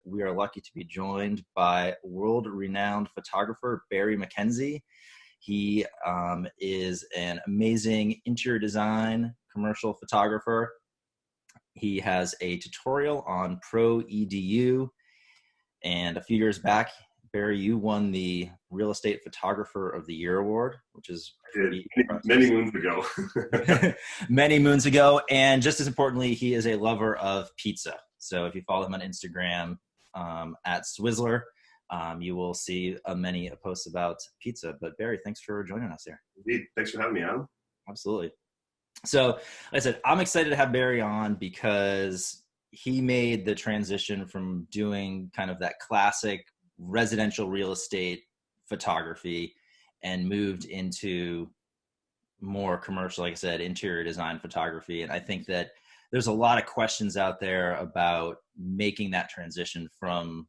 we are lucky to be joined by world-renowned photographer Barry MacKenzie. He is an amazing interior design commercial photographer. He has a tutorial on Pro EDU, and a few years back, Barry, you won the Real Estate Photographer of the Year award, which is many moons ago. Many moons ago. And just as importantly, he is a lover of pizza. So if you follow him on Instagram at Swizzler, you will see many posts about pizza. But Barry, thanks for joining us here. Indeed. Thanks for having me on. Absolutely. So like I said, I'm excited to have Barry on because he made the transition from doing kind of that classic residential real estate photography and moved into more commercial, like I said, interior design photography. And I think that there's a lot of questions out there about making that transition from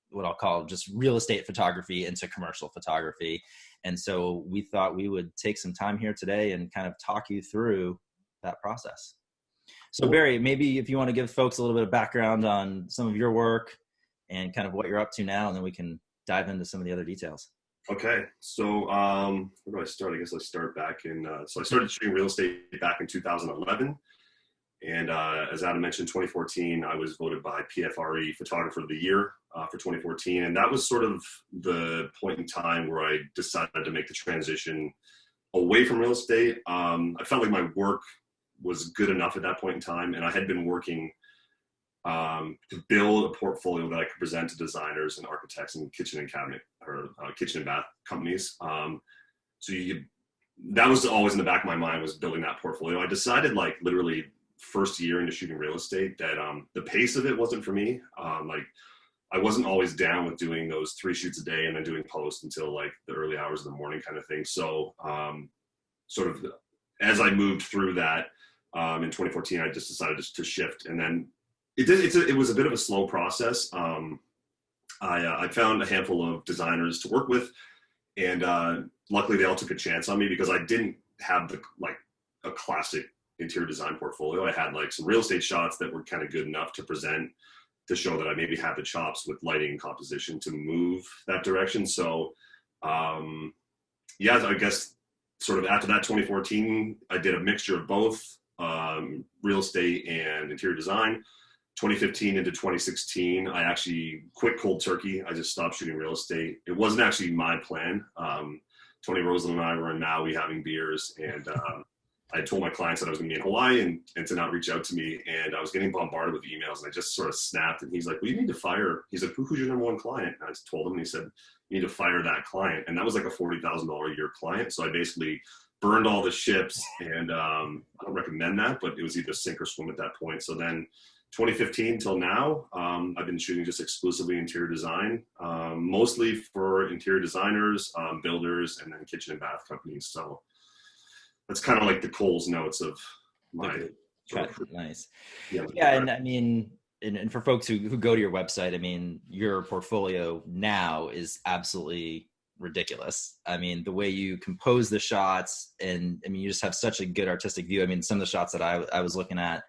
what I'll call just real estate photography into commercial photography. And so we thought we would take some time here today and kind of talk you through that process. So Barry, maybe if you want to give folks a little bit of background on some of your work and kind of what you're up to now, and then we can dive into some of the other details. Okay. So where do I start? I guess I start back in, so I started shooting real estate back in 2011. And as Adam mentioned, 2014, I was voted by PFRE Photographer of the Year for 2014. And that was sort of the point in time where I decided to make the transition away from real estate. I felt like my work was good enough at that point in time. And I had been working to build a portfolio that I could present to designers and architects and kitchen and cabinet or kitchen and bath companies. That was always in the back of my mind, was building that portfolio. I decided, like, literally first year into shooting real estate, that the pace of it wasn't for me. I wasn't always down with doing those 3 shoots a day and then doing post until like the early hours of the morning kind of thing. So sort of as I moved through that in 2014, I just decided to shift. And then it was a bit of a slow process. I found a handful of designers to work with, and luckily they all took a chance on me because I didn't have a classic interior design portfolio. I had like some real estate shots that were kind of good enough to present, to show that I maybe had the chops with lighting and composition to move that direction. So I guess sort of after that 2014, I did a mixture of both real estate and interior design. 2015 into 2016, I actually quit cold turkey. I just stopped shooting real estate. It wasn't actually my plan. Tony Roseland and I were in Maui having beers, and I told my clients that I was going to be in Hawaii and to not reach out to me. And I was getting bombarded with emails, and I just sort of snapped. And he's like, well, you need to fire. He's like, who's your number one client? And I just told him, and he said, you need to fire that client. And that was like a $40,000 a year client. So I basically burned all the ships, and I don't recommend that, but it was either sink or swim at that point. So then 2015 till now, I've been shooting just exclusively interior design, mostly for interior designers, builders, and then kitchen and bath companies. So that's kind of like the Coles notes of my. Nice. Yeah. And I mean, and for folks who go to your website, I mean, your portfolio now is absolutely ridiculous. I mean, the way you compose the shots, and I mean, you just have such a good artistic view. I mean, some of the shots that I was looking at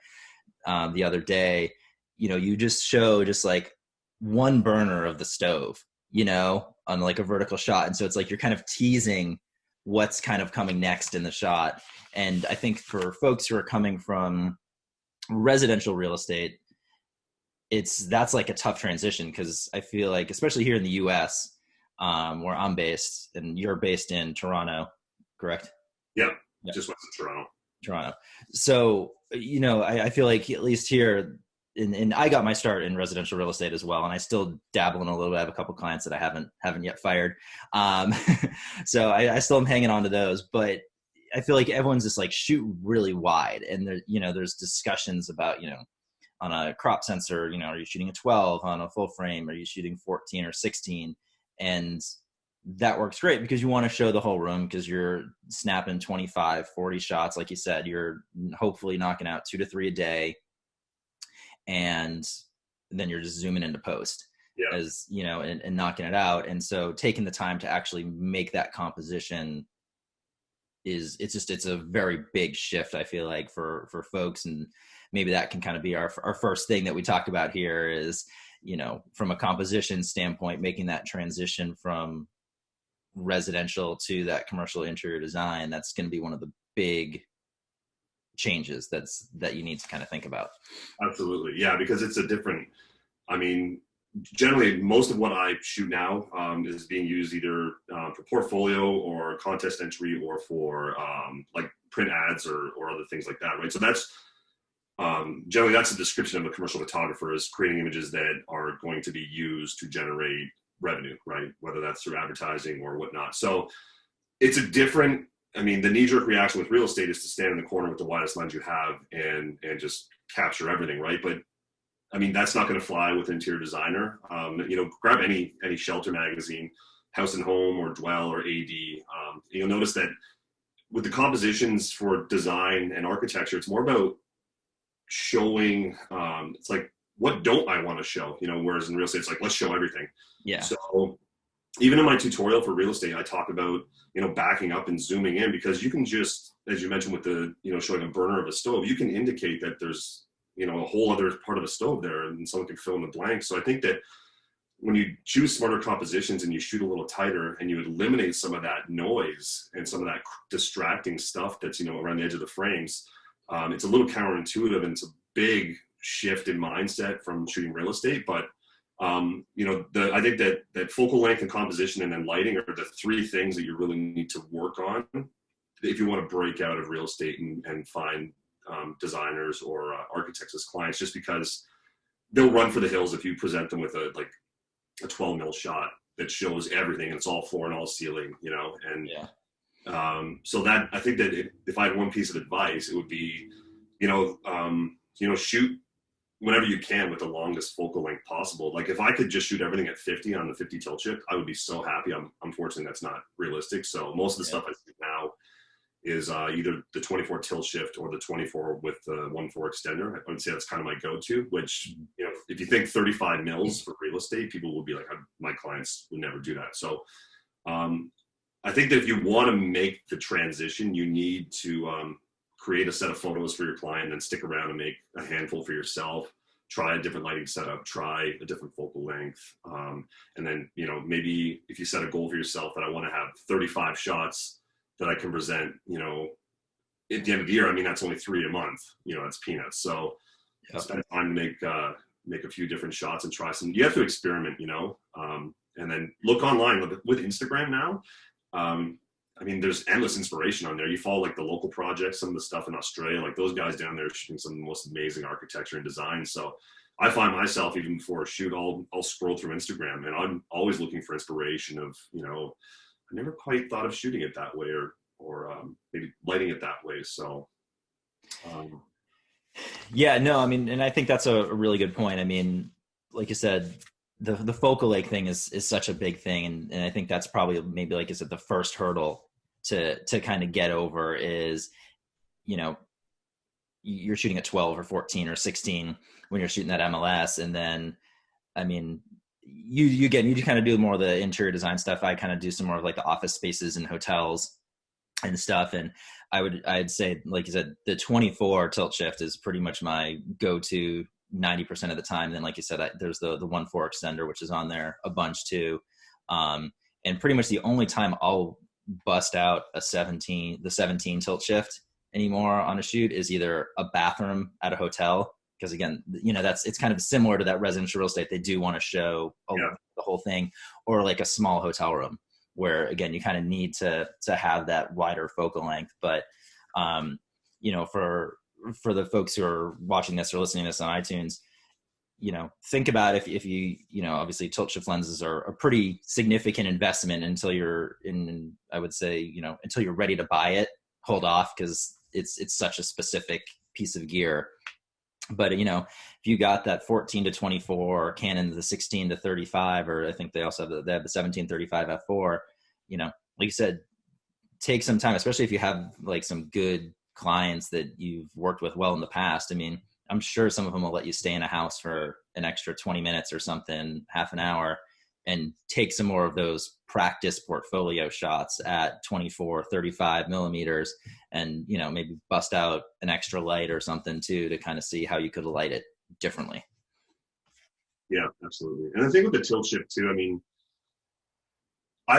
the other day, you just show just like one burner of the stove, on like a vertical shot. And so it's like you're kind of teasing what's kind of coming next in the shot. And I think for folks who are coming from residential real estate, that's like a tough transition, because I feel like, especially here in the US, where I'm based, and you're based in Toronto, correct? Yeah. Just west of Toronto. So, I feel like at least here, and I got my start in residential real estate as well, and I still dabble in a little bit. I have a couple clients that I haven't yet fired. So I still am hanging on to those, but I feel like everyone's just like shoot really wide. And there's discussions about, on a crop sensor, are you shooting a 12 on a full frame? Are you shooting 14 or 16? And that works great because you want to show the whole room, because you're snapping 25, 40 shots. Like you said, you're hopefully knocking out 2 to 3 a day. And then you're just zooming into post, as and knocking it out. And so taking the time to actually make that composition it's a very big shift, I feel like, for folks. And maybe that can kind of be our first thing that we talk about here is, from a composition standpoint, making that transition from residential to that commercial interior design, that's going to be one of the big changes that you need to kind of think about. Absolutely. Yeah, because it's a different, I mean, generally most of what I shoot now is being used either for portfolio or contest entry or for like print ads or other things like that, right? So that's generally that's a description of a commercial photographer, is creating images that are going to be used to generate revenue, right? Whether that's through advertising or whatnot. So it's a different, I mean, the knee-jerk reaction with real estate is to stand in the corner with the widest lens you have and just capture everything, right? But I mean, that's not going to fly with interior designer. Grab any shelter magazine, House and Home or Dwell or AD. You'll notice that with the compositions for design and architecture, it's more about showing, it's like, what don't I want to show? Whereas in real estate, it's like, let's show everything. Yeah. So even in my tutorial for real estate, I talk about, backing up and zooming in, because you can just, as you mentioned with the, showing a burner of a stove, you can indicate that there's, a whole other part of a stove there and someone can fill in the blank. So I think that when you choose smarter compositions and you shoot a little tighter and you eliminate some of that noise and some of that distracting stuff that's, around the edge of the frames, it's a little counterintuitive, and it's a big shift in mindset from shooting real estate. But I think that focal length and composition and then lighting are the three things that you really need to work on if you want to break out of real estate and find designers or architects as clients, just because they'll run for the hills if you present them with a 12 mil shot that shows everything and it's all floor and all ceiling, and yeah. So that, I think that if I had one piece of advice, it would be, shoot whenever you can with the longest focal length possible. Like if I could just shoot everything at 50 on the 50 tilt shift, I would be so happy. Unfortunately, that's not realistic. So most of the stuff I shoot now is either the 24 tilt shift or the 24 with the 1.4 extender. I would say that's kind of my go-to, which, if you think 35 mils for real estate, people will be like, my clients would never do that. So I think that if you want to make the transition, you need to create a set of photos for your client and then stick around and make a handful for yourself. Try a different lighting setup, try a different focal length. And then, maybe if you set a goal for yourself that I want to have 35 shots that I can present, at the end of the year, I mean, that's only 3 a month, that's peanuts. So spend time to make a few different shots and try some, you have to experiment, and then look online with Instagram now. I mean, there's endless inspiration on there. You follow like the local projects, some of the stuff in Australia, like those guys down there are shooting some of the most amazing architecture and design. So I find myself, even before a shoot, I'll scroll through Instagram and I'm always looking for inspiration of, I never quite thought of shooting it that way or maybe lighting it that way. So, yeah, no, I mean, and I think that's a really good point. I mean, like you said, the focal length thing is such a big thing. And I think that's probably maybe, like you said, the first hurdle to kind of get over is, you're shooting at 12 or 14 or 16 when you're shooting that MLS. And then, I mean, you kind of do more of the interior design stuff. I kind of do some more of like the office spaces and hotels and stuff. And I'd say, like you said, the 24 tilt shift is pretty much my go-to 90% of the time. Then, like you said, there's the 1.4 extender, which is on there a bunch too. And pretty much the only time I'll bust out the 17 tilt shift anymore on a shoot is either a bathroom at a hotel. Because again, it's kind of similar to that residential real estate. They do want to show the whole thing, or like a small hotel room where, again, you kind of need to have that wider focal length. But, for the folks who are watching this or listening to this on iTunes, think about if you, obviously tilt shift lenses are a pretty significant investment until you're in, I would say, until you're ready to buy it, hold off, because it's such a specific piece of gear. But, if you got that 14 to 24 or Canon, the 16 to 35, or I think they also have the 1735 f4, like you said, take some time, especially if you have like some good clients that you've worked with well in the past. I mean, I'm sure some of them will let you stay in a house for an extra 20 minutes or something, half an hour, and take some more of those practice portfolio shots at 24, 35 millimeters, and, maybe bust out an extra light or something too, to kind of see how you could light it differently. Yeah, absolutely. And the thing with the tilt shift too, I mean, I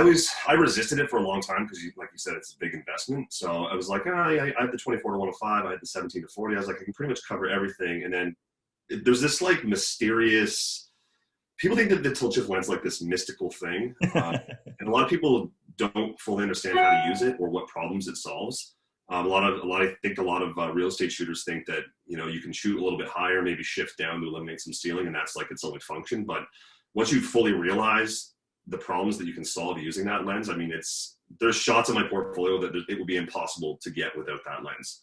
resisted it for a long time because, like you said, it's a big investment. So I was like, I had the 24 to 105, I had the 17 to 40. I was like, I can pretty much cover everything. And then there's this like mysterious. People think that the tilt shift lens like this mystical thing, and a lot of people don't fully understand how to use it or what problems it solves. I think a lot of real estate shooters think that you can shoot a little bit higher, maybe shift down to eliminate some stealing, and that's like its only function. But once you fully realize the problems that you can solve using that lens, I mean, there's shots in my portfolio that it would be impossible to get without that lens.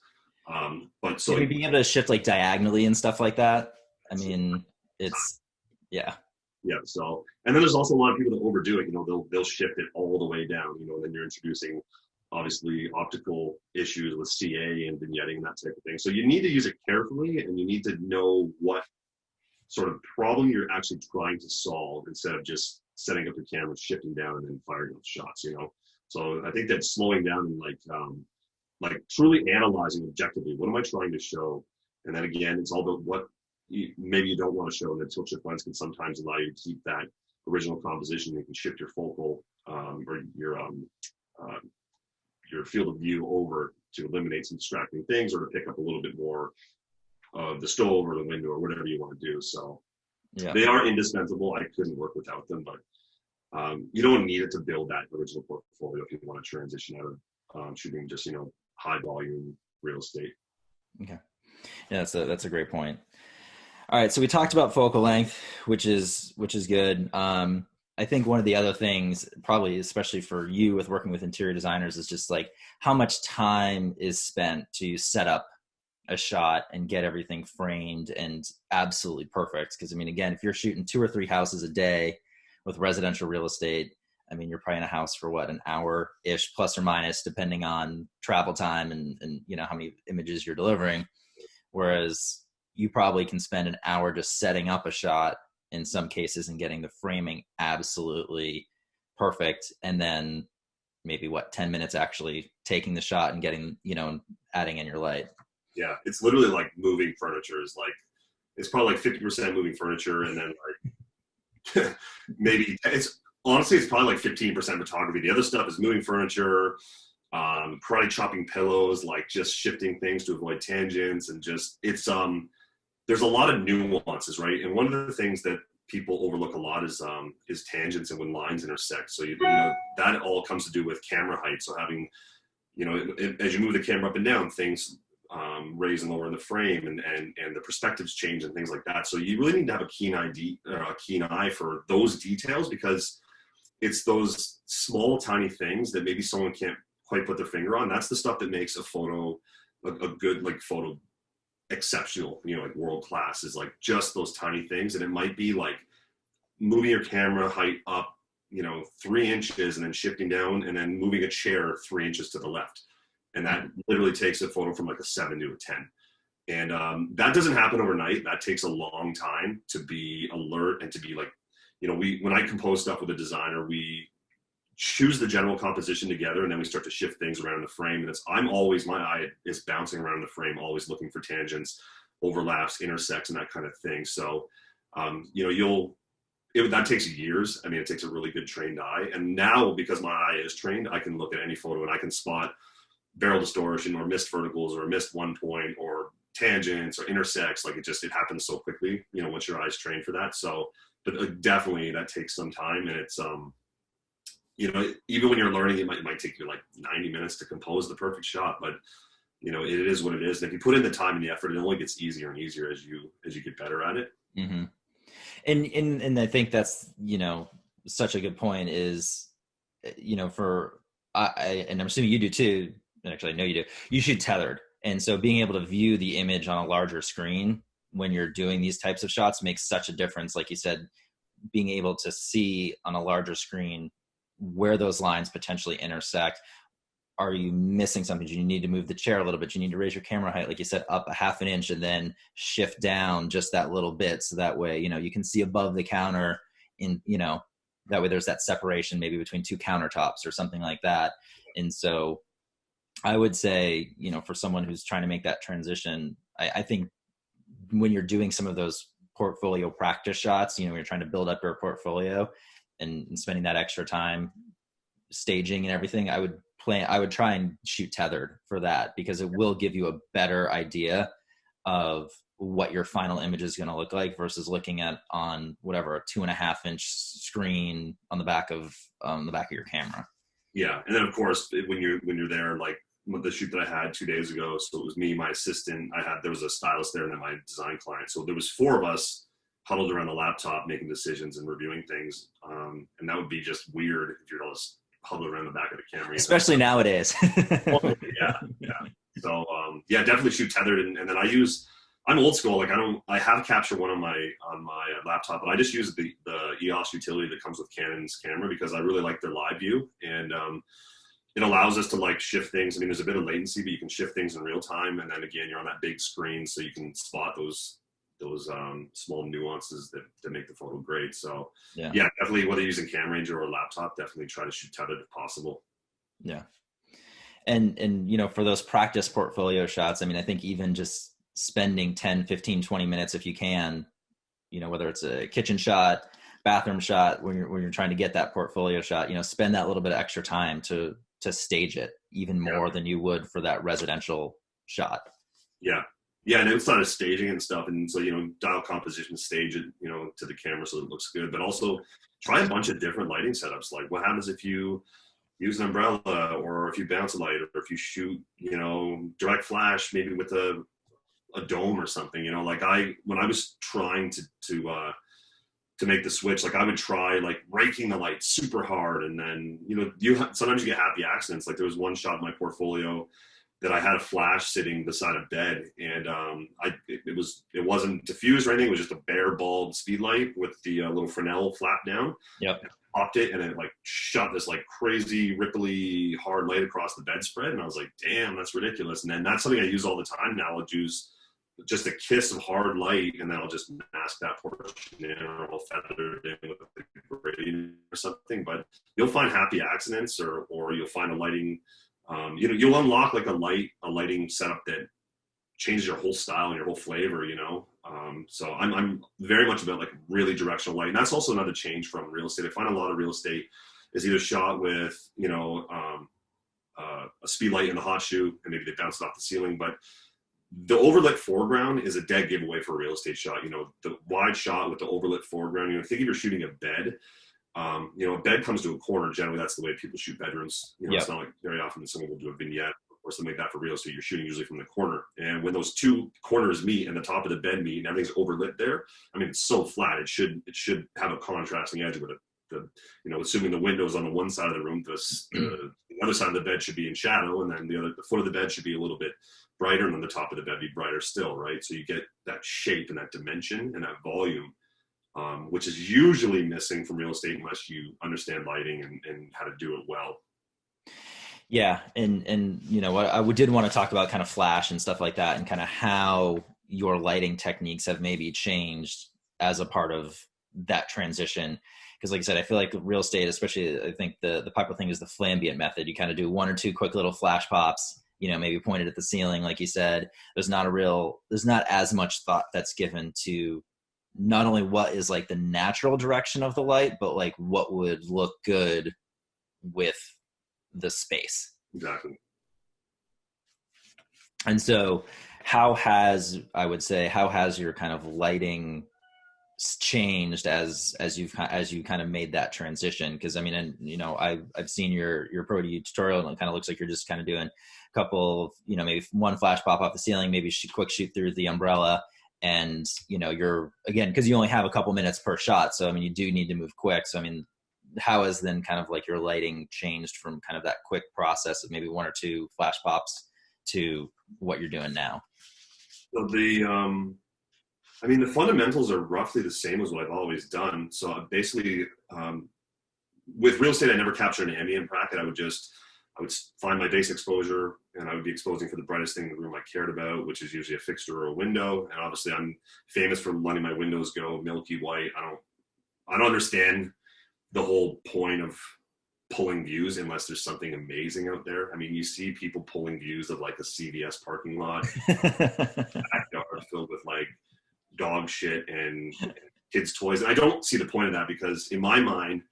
But so being able to shift like diagonally and stuff like that. I mean, yeah. Yeah. So, and then there's also a lot of people that overdo it. They'll shift it all the way down. And then you're introducing obviously optical issues with CA and vignetting and that type of thing. So you need to use it carefully, and you need to know what sort of problem you're actually trying to solve instead of just setting up your camera, shifting down, and then firing off shots. So I think that slowing down and like truly analyzing objectively, what am I trying to show? And then again, it's all about what maybe you don't want to show, and the tilt shift lens can sometimes allow you to keep that original composition. You can shift your focal or your field of view over to eliminate some distracting things, or to pick up a little bit more of the stove or the window or whatever you want to do. So yeah, they are indispensable. I couldn't work without them, but you don't need it to build that original portfolio if you want to transition out of shooting just high volume real estate. Okay, yeah, that's a great point. All right, so we talked about focal length, which is good. I think one of the other things, probably especially for you with working with interior designers, is just like how much time is spent to set up a shot and get everything framed and absolutely perfect. Because I mean, again, if you're shooting 2 or 3 houses a day with residential real estate, I mean, you're probably in a house for what, an hour-ish, plus or minus, depending on travel time and how many images you're delivering. Whereas you probably can spend an hour just setting up a shot in some cases and getting the framing absolutely perfect. And then maybe 10 minutes actually taking the shot and getting, adding in your light. Yeah. It's literally like moving furniture it's probably like 50% moving furniture. And then like maybe it's probably like 15% photography. The other stuff is moving furniture, karate chopping pillows, like just shifting things to avoid tangents, and just there's a lot of nuances, right? And one of the things that people overlook a lot is tangents and when lines intersect. So that all comes to do with camera height. So having as you move the camera up and down, things raise and lower in the frame, and the perspectives change and things like that. So you really need to have a keen eye for those details, because it's those small, tiny things that maybe someone can't quite put their finger on. That's the stuff that makes a photo a good photo exceptional, like world class, is like just those tiny things. And it might be like moving your camera height up 3 inches and then shifting down and then moving a chair 3 inches to the left, and that literally takes a photo from like a 7 to a 10. And that doesn't happen overnight. That takes a long time to be alert and to be like, when I compose stuff with a designer, we choose the general composition together, and then we start to shift things around the frame. And my eye is bouncing around the frame, always looking for tangents, overlaps, intersects, and that kind of thing. So, that takes years. I mean, it takes a really good trained eye. And now, because my eye is trained, I can look at any photo and I can spot barrel distortion or missed verticals or missed one point or tangents or intersects. Like it happens so quickly, once your eye's trained for that. So, but definitely that takes some time, and it's, even when you're learning, it might take you like 90 minutes to compose the perfect shot, but it is what it is. And if you put in the time and the effort, it only gets easier and easier as you get better at it. Mm-hmm. And I think that's, such a good point is, and I'm assuming you do too. Actually, I know you do. You shoot tethered. And so being able to view the image on a larger screen when you're doing these types of shots makes such a difference. Like you said, being able to see on a larger screen where those lines potentially intersect. Are you missing something? Do you need to move the chair a little bit? Do you need to raise your camera height, like you said, up a half an inch and then shift down just that little bit, so that way you can see above the counter that way there's that separation maybe between 2 countertops or something like that. And so I would say, for someone who's trying to make that transition, I think when you're doing some of those portfolio practice shots, when you're trying to build up your portfolio and spending that extra time staging and everything, I would try and shoot tethered for that, because it will give you a better idea of what your final image is going to look like versus looking at on whatever, a 2.5-inch screen on the back of your camera. Yeah. And then of course, when you're there, like the shoot that I had 2 days ago, so it was me, my assistant, there was a stylist there, and then my design client. So there was 4 of us huddled around the laptop making decisions and reviewing things. And that would be just weird if you're all just huddled around the back of the camera. Especially nowadays. Yeah. So definitely shoot tethered. And then I'm old school. Like I have Capture One on my laptop, but I just use the EOS utility that comes with Canon's camera, because I really like their live view, and it allows us to like shift things. I mean, there's a bit of latency, but you can shift things in real time. And then again, you're on that big screen, so you can spot those small nuances that make the photo great. So yeah, definitely, whether you're using Cam Ranger or a laptop, definitely try to shoot tethered if possible. Yeah. And for those practice portfolio shots, I mean, I think even just spending 10, 15, 20 minutes, if you can, whether it's a kitchen shot, bathroom shot, when you're trying to get that portfolio shot, spend that little bit of extra time to stage it even more than you would for that residential shot. Yeah. Yeah. And outside of staging and stuff. And so, dial composition, stage it, to the camera so it looks good, but also try a bunch of different lighting setups. Like what happens if you use an umbrella, or if you bounce a light, or if you shoot, direct flash, maybe with a dome or something, like when I was trying to make the switch, like I would try like raking the light super hard, and then sometimes you get happy accidents. Like there was one shot in my portfolio that I had a flash sitting beside a bed, and it wasn't diffused or anything. It was just a bare bulb speed light with the little Fresnel flap down. Yep. Popped it, and it like shot this like crazy ripply hard light across the bedspread, and I was like, damn, that's ridiculous. And then that's something I use all the time now. I'll use just a kiss of hard light, and then I'll just mask that portion in, or I'll feather it in with a gradient or something. But you'll find happy accidents, or you'll find a lighting, you'll unlock like a lighting setup that changes your whole style and your whole flavor, so I'm very much about like really directional light. And that's also another change from real estate. I find a lot of real estate is either shot with, a speed light in the hot shoe, and maybe they bounce it off the ceiling, but the overlit foreground is a dead giveaway for a real estate shot. The wide shot with the overlit foreground, think if you're shooting a bed, a bed comes to a corner. Generally, that's the way people shoot bedrooms. It's not like very often that someone will do a vignette or something like that for real estate. You're shooting usually from the corner. And when those two corners meet and the top of the bed meet and everything's overlit there, I mean, it's so flat. It should have a contrasting edge with it. Assuming the window's on the one side of the room, the other side of the bed should be in shadow, and then the foot of the bed should be a little bit brighter, and then the top of the bed be brighter still, right? So you get that shape and that dimension and that volume, which is usually missing from real estate unless you understand lighting and how to do it well. Yeah. And I did want to talk about kind of flash and stuff like that, and kind of how your lighting techniques have maybe changed as a part of that transition. Because like I said, I feel like real estate, especially, I think the popular thing is the flambient method. You kind of do one or two quick little flash pops, maybe pointed at the ceiling, like you said. There's not as much thought that's given to not only what is like the natural direction of the light, but like what would look good with the space. Exactly. And so how has your kind of lighting changed as you kind of made that transition? Because I mean, and I've seen your Pro to You tutorial, and it kind of looks like you're just kind of doing a couple of, maybe one flash pop off the ceiling, maybe quick shoot through the umbrella, and you're, again, because you only have a couple minutes per shot, so I mean you do need to move quick. So I mean, how has then kind of like your lighting changed from kind of that quick process of maybe one or two flash pops to what you're doing now? So the fundamentals are roughly the same as what I've always done. So basically, with real estate, I never captured an ambient bracket. I would find my base exposure, and I would be exposing for the brightest thing in the room I cared about, which is usually a fixture or a window. And obviously, I'm famous for letting my windows go milky white. I don't understand the whole point of pulling views unless there's something amazing out there. I mean, you see people pulling views of like a CVS parking lot, backyard filled with like dog dog shit and kids' toys. And I don't see the point of that because in my mind,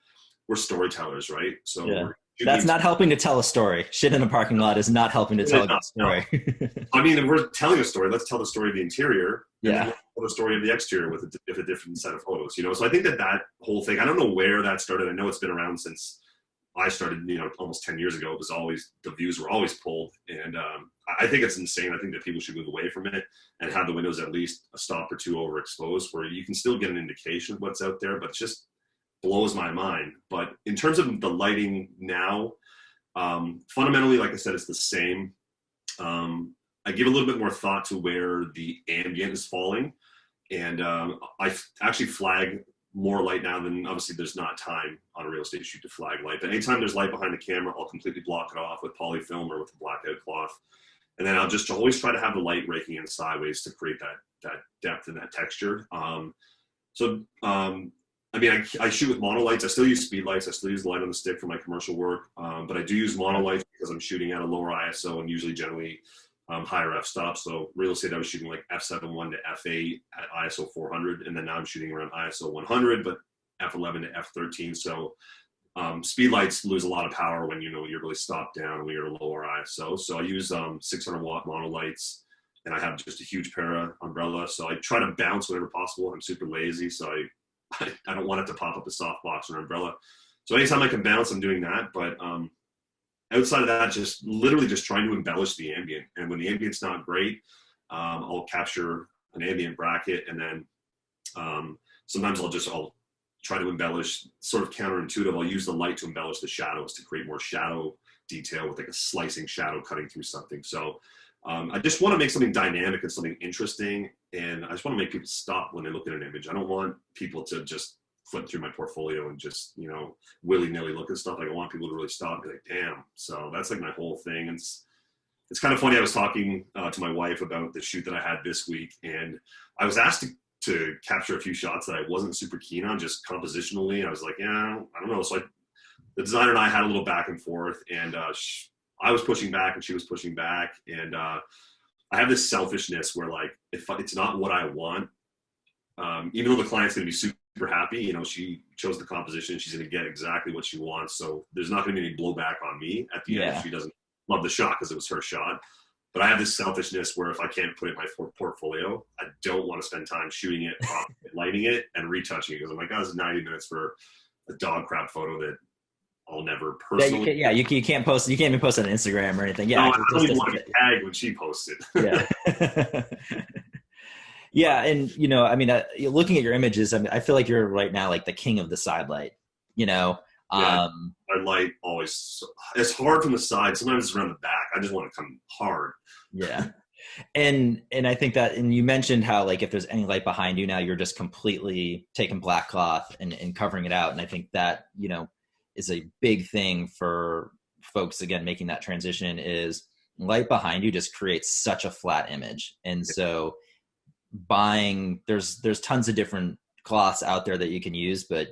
we're storytellers, right? So Yeah. That's not helping to tell a story. Shit in a parking lot is not helping to tell a good story. No. I mean, if we're telling a story, let's tell the story of the interior. And Yeah. then let's tell the story of the exterior with a different set of photos, you know? So I think that whole thing, I don't know where that started. I know it's been around since I started, you know, almost 10 years ago. It was always, the views were always pulled. And I think it's insane. I think that people should move away from it and have the windows at least a stop or two overexposed where you can still get an indication of what's out there, but it's just blows my mind. But in terms of the lighting now, fundamentally, like I said, it's the same. I give a little bit more thought to where the ambient is falling. And I actually flag more light now than, obviously there's not time on a real estate shoot to flag light, but anytime there's light behind the camera, I'll completely block it off with polyfilm or with a blackout cloth. And then I'll just always try to have the light raking in sideways to create that depth and that texture. I mean, I shoot with monolights. I still use speed lights. I still use the light on the stick for my commercial work. But I do use monolights because I'm shooting at a lower ISO and usually generally higher f-stop. So real estate, I was shooting like f7.1 to f8 at ISO 400. And then now I'm shooting around ISO 100, but f11 to f13. So speed lights lose a lot of power when, you know, you're really stopped down when you're at a lower ISO. So I use 600 watt monolights. And I have just a huge pair of umbrella. So I try to bounce whenever possible. I'm super lazy. So I don't want it to pop up a softbox or an umbrella. So anytime I can bounce, I'm doing that. But outside of that, just literally just trying to embellish the ambient. And when the ambient's not great, I'll capture an ambient bracket. And then sometimes I'll try to embellish, sort of counterintuitive. I'll use the light to embellish the shadows to create more shadow detail with like a slicing shadow cutting through something. So I just want to make something dynamic and something interesting. And I just want to make people stop when they look at an image. I don't want people to just flip through my portfolio and just, you know, willy-nilly look at stuff. Like I want people to really stop and be like, damn. So that's like my whole thing. And it's kind of funny. I was talking to my wife about the shoot that I had this week. And I was asked to capture a few shots that I wasn't super keen on, just compositionally. I was like, yeah, I don't know. So the designer and I had a little back and forth, and I was pushing back and she was pushing back. And I have this selfishness where, like, if it's not what I want, even though the client's going to be super happy, you know, she chose the composition, she's going to get exactly what she wants. So there's not going to be any blowback on me at the end if she doesn't love the shot because it was her shot. But I have this selfishness where if I can't put it in my portfolio, I don't want to spend time shooting it, lighting it, and retouching it. Because I'm like, oh, this is 90 minutes for a dog crap photo that I'll never personally. You can't post. You can't even post it on Instagram or anything. Yeah, no, I don't even want to tag when she posts it. Yeah. Yeah, and you know, I mean, looking at your images, I mean, I feel like you're right now like the king of the side light. You know, my light always, it's hard from the side. Sometimes it's around the back. I just want to come hard. Yeah. And I think that, and you mentioned how, like, if there's any light behind you now, you're just completely taking black cloth and covering it out. And I think that, you know, is a big thing for folks, again, making that transition, is light behind you just creates such a flat image. And so there's tons of different cloths out there that you can use, but,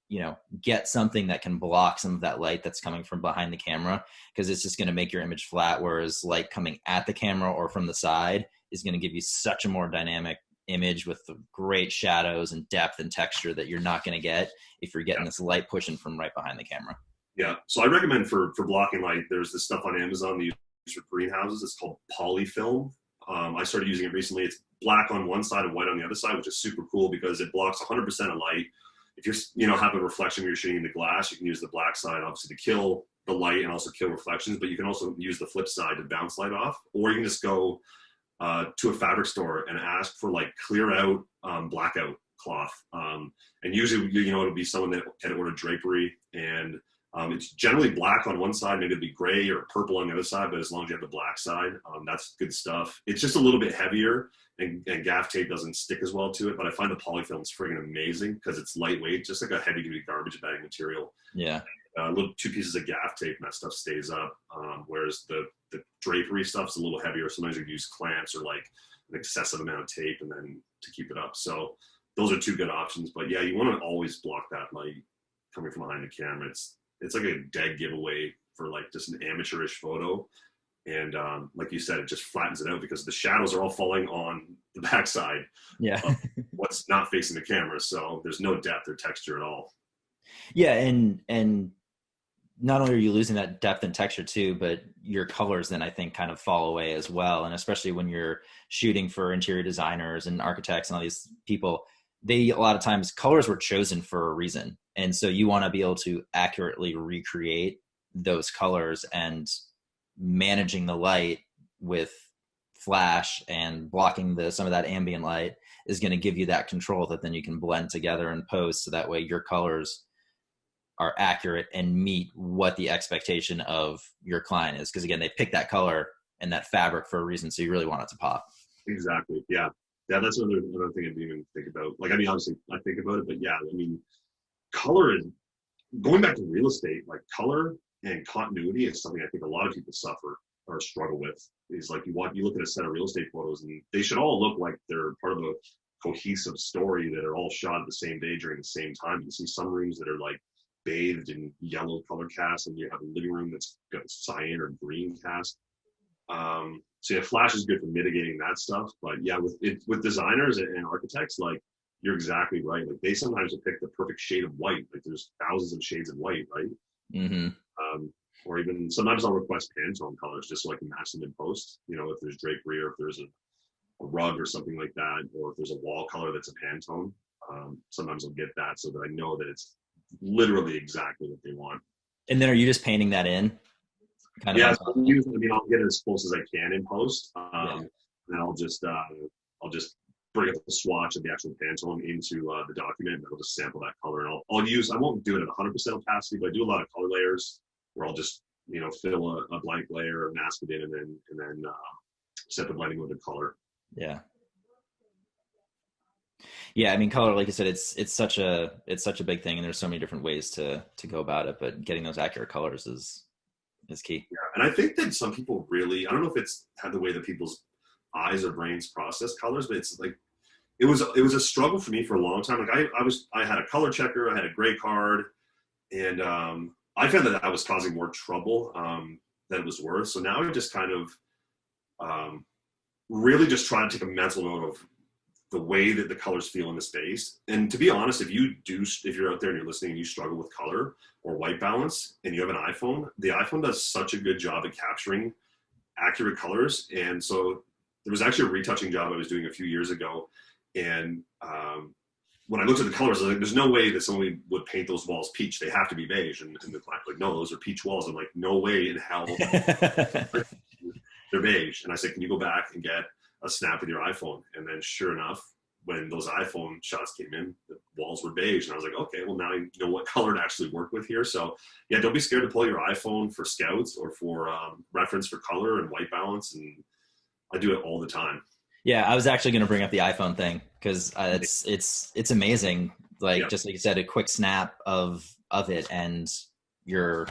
you know, get something that can block some of that light that's coming from behind the camera, because it's just going to make your image flat. Whereas light coming at the camera or from the side is going to give you such a more dynamic image with the great shadows and depth and texture that you're not going to get if you're getting this light pushing from right behind the camera. Yeah. So I recommend for blocking light, there's this stuff on Amazon they use for greenhouses. It's called polyfilm. I started using it recently. It's black on one side and white on the other side, which is super cool because it blocks 100% of light. If you're, you know, have a reflection when you're shooting the glass, you can use the black side, obviously, to kill the light and also kill reflections, but you can also use the flip side to bounce light off, or you can just go to a fabric store and ask for like clear out blackout cloth. And usually, you know, it'll be someone that had ordered drapery, and it's generally black on one side, maybe it'll be gray or purple on the other side, but as long as you have the black side, that's good stuff. It's just a little bit heavier, and gaff tape doesn't stick as well to it, but I find the polyfilm's friggin' amazing because it's lightweight, just like a heavy duty garbage bag material. Yeah. Little 2 pieces of gaff tape and that stuff stays up. Whereas the drapery stuff's a little heavier. Sometimes you use clamps or like an excessive amount of tape and then to keep it up. So those are 2 good options. But yeah, you want to always block that light coming from behind the camera. It's like a dead giveaway for like just an amateurish photo. And like you said, it just flattens it out because the shadows are all falling on the backside Yeah. what's not facing the camera. So there's no depth or texture at all. Yeah. And not only are you losing that depth and texture too, but your colors then I think kind of fall away as well. And especially when you're shooting for interior designers and architects and all these people, a lot of times colors were chosen for a reason. And so you want to be able to accurately recreate those colors, and managing the light with flash and blocking some of that ambient light is going to give you that control that then you can blend together in post. So that way your colors are accurate and meet what the expectation of your client is. Because again, they pick that color and that fabric for a reason. So you really want it to pop. Exactly. Yeah. Yeah. That's another thing I didn't even think about. Like, I mean, obviously I think about it, but yeah, I mean, color is going back to real estate, like color and continuity is something I think a lot of people suffer or struggle with. Is like you look at a set of real estate photos and they should all look like they're part of a cohesive story that are all shot at the same day during the same time. You see some rooms that are like bathed in yellow color cast, and you have a living room that's got cyan or green cast. So yeah, flash is good for mitigating that stuff. But yeah, with designers and architects, like you're exactly right. Like they sometimes will pick the perfect shade of white. Like there's thousands of shades of white, right? Mm-hmm. Or even sometimes I'll request Pantone colors just so I can match them in post. You know, if there's drapery or if there's a rug or something like that, or if there's a wall color that's a Pantone, sometimes I'll get that so that I know that it's literally exactly what they want. And then are you just painting that in? Yeah, so I'll get it as close as I can in post. And I'll just bring up the swatch of the actual Pantone into the document, and I'll just sample that color. And I won't do it at 100% opacity, but I do a lot of color layers where I'll just, fill a blank layer, mask it in, and then set the blending with the color. Yeah. Yeah, I mean, color, like I said, it's such a big thing, and there's so many different ways to go about it. But getting those accurate colors is key. Yeah, and I think that some people really, I don't know if it's had the way that people's eyes or brains process colors, but it's like it was a struggle for me for a long time. Like I had a color checker, I had a gray card, and I found that was causing more trouble than it was worth. So now I just kind of really just try to take a mental note of the way that the colors feel in the space. And to be honest, if you're out there and you're listening and you struggle with color or white balance and you have an iPhone, the iPhone does such a good job at capturing accurate colors. And so there was actually a retouching job I was doing a few years ago. And when I looked at the colors, I was like, there's no way that somebody would paint those walls peach. They have to be beige. And the client was like, no, those are peach walls. I'm like, no way in hell. They're beige. And I said, can you go back and get a snap with your iPhone? And then sure enough, when those iPhone shots came in, the walls were beige. And I was like, okay, well now you know what color to actually work with here. So yeah, don't be scared to pull your iPhone for scouts or for reference for color and white balance. And I do it all the time. Yeah, I was actually going to bring up the iPhone thing because it's amazing. Like, just like you said, a quick snap of it, and you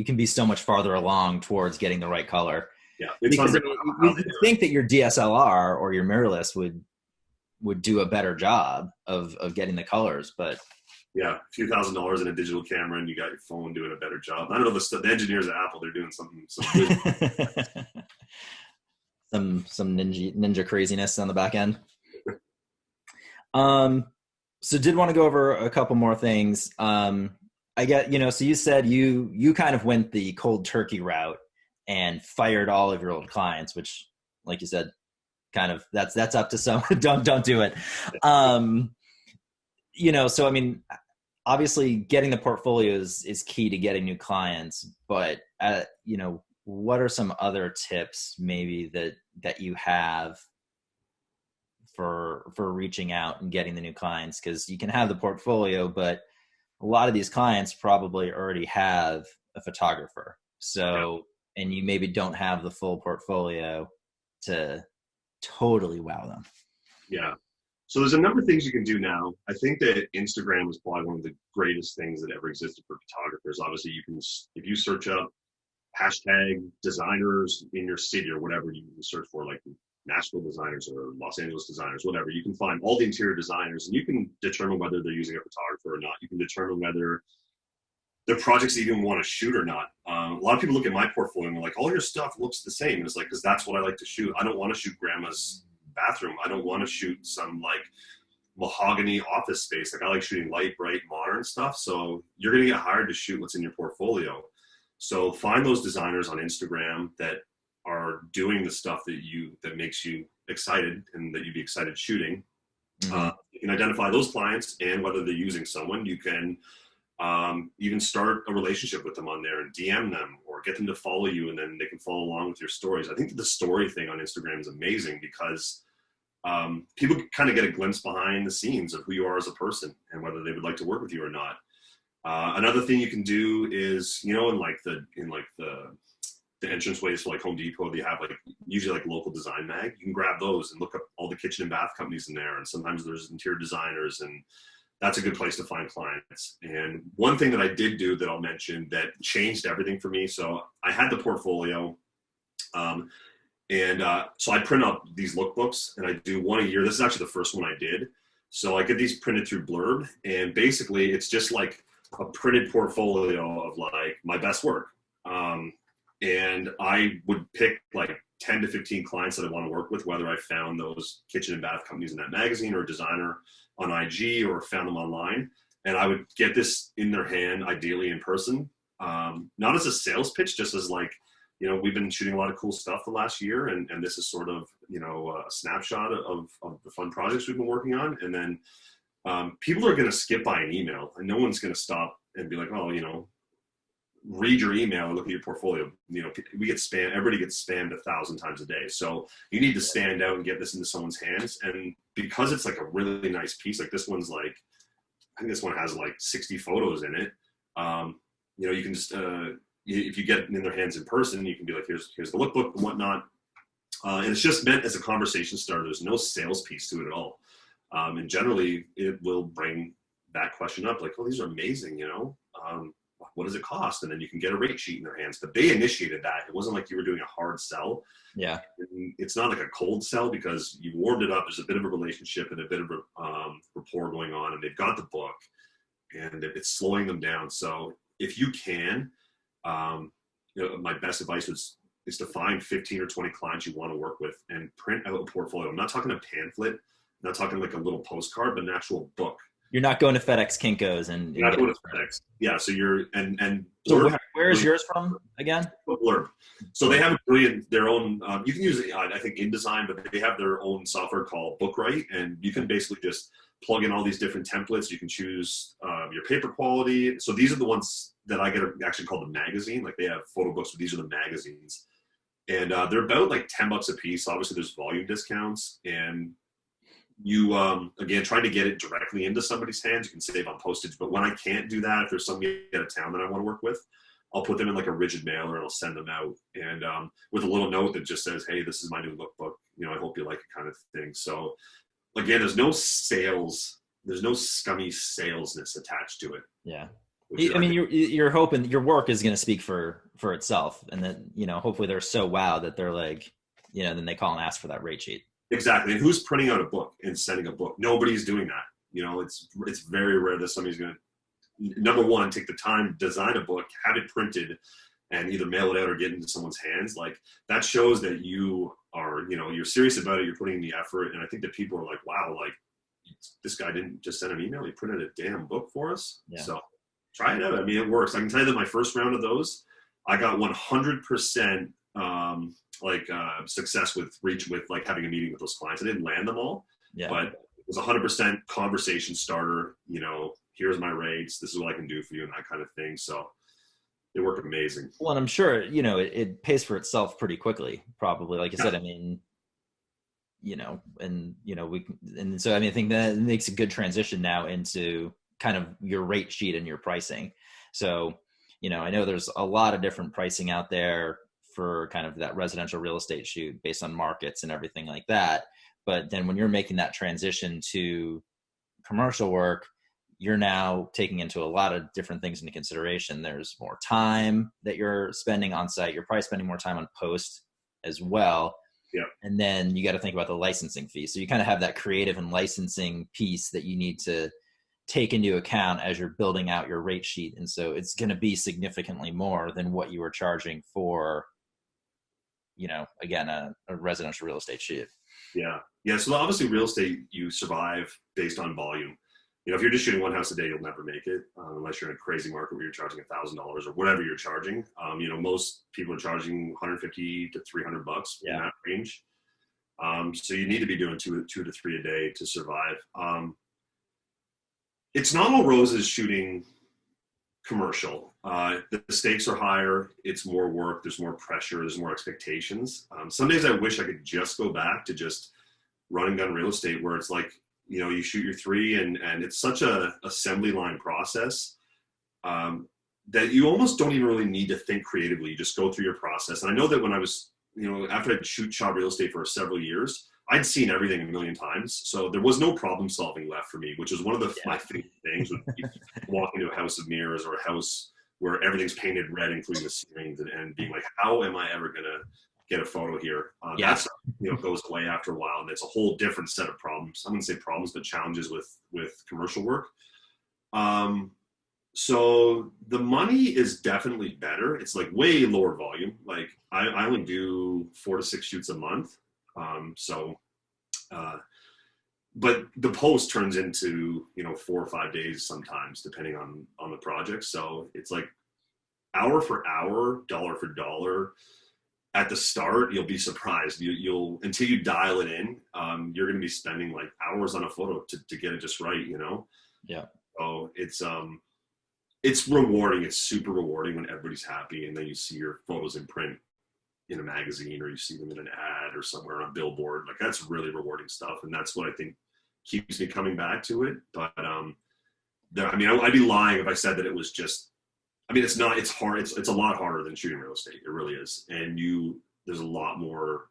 can be so much farther along towards getting the right color. Yeah, because you think that your DSLR or your mirrorless would do a better job of getting the colors, but yeah, a few $1,000s in a digital camera, and you got your phone doing a better job. I don't know, the engineers at Apple, they're doing something good. some ninja craziness on the back end. So did want to go over a couple more things. I get, so you said you kind of went the cold turkey route and fired all of your old clients, which, like you said, kind of that's up to some. don't do it. So I mean, obviously getting the portfolio is key to getting new clients, but what are some other tips maybe that you have for reaching out and getting the new clients? Because you can have the portfolio, but a lot of these clients probably already have a photographer. So, and you maybe don't have the full portfolio to totally wow them. Yeah. So there's a number of things you can do now. I think that Instagram is probably one of the greatest things that ever existed for photographers. Obviously, if you search up hashtag designers in your city or whatever you search for, like Nashville designers or Los Angeles designers, whatever, you can find all the interior designers, and you can determine whether they're using a photographer or not. You can determine whether their projects even want to shoot or not. A lot of people look at my portfolio and they're like, all your stuff looks the same. And it's like, because that's what I like to shoot. I don't want to shoot grandma's bathroom. I don't want to shoot some like mahogany office space. Like I like shooting light, bright, modern stuff. So you're going to get hired to shoot what's in your portfolio. So find those designers on Instagram that are doing the stuff that makes you excited and that you'd be excited shooting. Mm-hmm. You can identify those clients, and whether they're using someone, you can even start a relationship with them on there and DM them or get them to follow you, and then they can follow along with your stories. I think the story thing on Instagram is amazing because people kind of get a glimpse behind the scenes of who you are as a person and whether they would like to work with you or not. Another thing you can do is, in the entranceways for like Home Depot, they have like usually like local design mag. You can grab those and look up all the kitchen and bath companies in there. And sometimes there's interior designers, and that's a good place to find clients. And one thing that I did do that I'll mention that changed everything for me. So I had the portfolio, so I print up these lookbooks and I do one a year. This is actually the first one I did. So I get these printed through Blurb, and basically it's just like a printed portfolio of like my best work. And I would pick like 10 to 15 clients that I want to work with, whether I found those kitchen and bath companies in that magazine or a designer on IG or found them online. And I would get this in their hand, ideally in person, not as a sales pitch, just as like, we've been shooting a lot of cool stuff the last year. And this is sort of, a snapshot of the fun projects we've been working on. And then people are going to skip by an email, and no one's going to stop and be like, oh, read your email and look at your portfolio. We get spam. Everybody gets spammed 1,000 times a day. So you need to stand out and get this into someone's hands. And because it's like a really nice piece, like this one's like, I think this one has like 60 photos in it. You can just, if you get it in their hands in person, you can be like, here's the lookbook and whatnot. And it's just meant as a conversation starter. There's no sales piece to it at all. And generally it will bring that question up like, oh, these are amazing, what does it cost? And then you can get a rate sheet in their hands. But they initiated that. It wasn't like you were doing a hard sell. Yeah. It's not like a cold sell because you warmed it up. There's a bit of a relationship and a bit of a rapport going on, and they've got the book, and it's slowing them down. So if you can, my best advice is to find 15 or 20 clients you want to work with and print out a portfolio. I'm not talking a pamphlet. I'm not talking like a little postcard, but an actual book. You're not going to FedEx Kinko's and you're not going to FedEx. Yeah. So you're, and so where is yours from again? Blurb. So they have a brilliant, their own, you can use it, I think InDesign, but they have their own software called Bookwrite, and you can basically just plug in all these different templates. You can choose your paper quality. So these are the ones that I get are actually called the magazine. Like they have photo books, but these are the magazines. And they're about like $10 a piece. Obviously there's volume discounts, and you, again, trying to get it directly into somebody's hands, you can save on postage. But when I can't do that, if there's somebody out of town that I want to work with, I'll put them in like a rigid mailer and I'll send them out. And with a little note that just says, hey, this is my new lookbook. I hope you like it, kind of thing. So again, there's no sales. There's no scummy salesness attached to it. Yeah. I mean, you're hoping your work is going to speak for itself. And then, hopefully they're so wowed that they're like, then they call and ask for that rate sheet. Exactly. And who's printing out a book and sending a book? Nobody's doing that. It's very rare that somebody's going to, number one, take the time to design a book, have it printed, and either mail it out or get it into someone's hands. Like that shows that you are, you're serious about it. You're putting in the effort. And I think that people are like, wow, like this guy didn't just send an email. He printed a damn book for us. Yeah. So try it out. I mean, it works. I can tell you that my first round of those, I got 100%, success with like having a meeting with those clients. I didn't land them all, but it was 100% conversation starter. Here's my rates. This is what I can do for you, and that kind of thing. So they work amazing. Well, and I'm sure, it pays for itself pretty quickly, probably. Like you said, I mean, so, I mean, I think that makes a good transition now into kind of your rate sheet and your pricing. So, I know there's a lot of different pricing out there for kind of that residential real estate shoot based on markets and everything like that. But then when you're making that transition to commercial work, you're now taking into a lot of different things into consideration. There's more time that you're spending on site. You're probably spending more time on post as well. Yeah. And then you got to think about the licensing fee. So you kind of have that creative and licensing piece that you need to, take into account as you're building out your rate sheet. And so it's going to be significantly more than what you were charging for, again, a residential real estate shoot. Yeah. Yeah. So obviously real estate, you survive based on volume. If you're just shooting one house a day, you'll never make it unless you're in a crazy market where you're charging $1,000 or whatever you're charging. Most people are charging 150 to $300 in that range. So you need to be doing two to three a day to survive. It's not all roses shooting commercial. The stakes are higher. It's more work. There's more pressure. There's more expectations. Some days I wish I could just go back to just run and gun real estate where it's like, you shoot your three and it's such a assembly line process that you almost don't even really need to think creatively. You just go through your process. And I know that when I was, after I'd shot real estate for several years, I'd seen everything a million times. So there was no problem solving left for me, which is one of my favorite things when you walk into a house of mirrors or a house where everything's painted red, including the ceilings, and being like, how am I ever going to get a photo here? That stuff, goes away after a while, and it's a whole different set of problems. I wouldn't say problems, but challenges with commercial work. So the money is definitely better. It's like way lower volume. Like I only do 4 to 6 shoots a month. But the post turns into 4 or 5 days sometimes, depending on the project. So it's like hour for hour, dollar for dollar. At the start, you'll be surprised. You'll until you dial it in, you're going to be spending like hours on a photo to get it just right. Yeah. So it's rewarding. It's super rewarding when everybody's happy, and then you see your photos in print in a magazine, or you see them in an ad or somewhere on a billboard. Like that's really rewarding stuff, and that's what I think keeps me coming back to it. But I'd be lying if I said that it was just. It's not. It's hard. It's a lot harder than shooting real estate. It really is, and there's a lot more